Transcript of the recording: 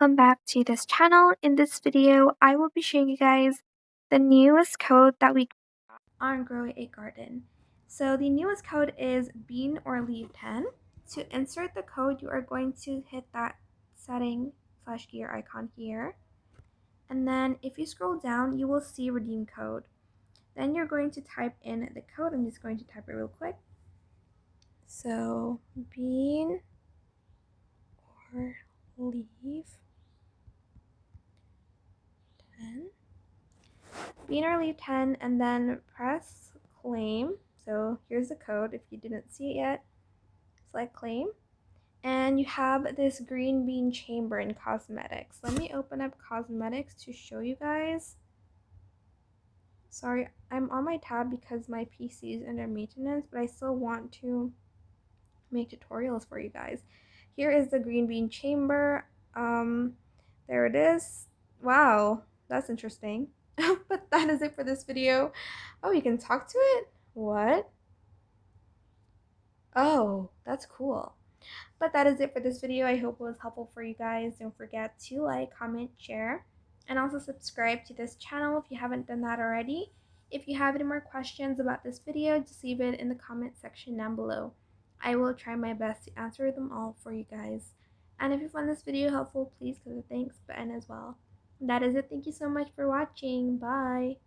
Welcome back to this channel. In this video, I will be showing you guys the newest code that we got on Grow a Garden. So the newest code is bean or leaf 10. To insert the code, you are going to hit that setting / gear icon here. And then if you scroll down, you will see redeem code. Then you're going to type in the code. I'm just going to type it real quick. So bean or leaf 10. Bean or leaf 10, and then press claim. So here's the code if you didn't see it yet. Select claim. And you have this green bean chamber in cosmetics. Let me open up cosmetics to show you guys. Sorry, I'm on my tab because my PC is under maintenance, but I still want to make tutorials for you guys. Here is the green bean chamber. There it is. Wow, that's interesting. But that is it for this video. Oh, you can talk to it? What? Oh, that's cool. But that is it for this video. I hope it was helpful for you guys. Don't forget to like, comment, share, and also subscribe to this channel if you haven't done that already. If you have any more questions about this video, just leave it in the comment section down below. I will try my best to answer them all for you guys. And if you found this video helpful, please click the thanks button as well. That is it. Thank you so much for watching. Bye.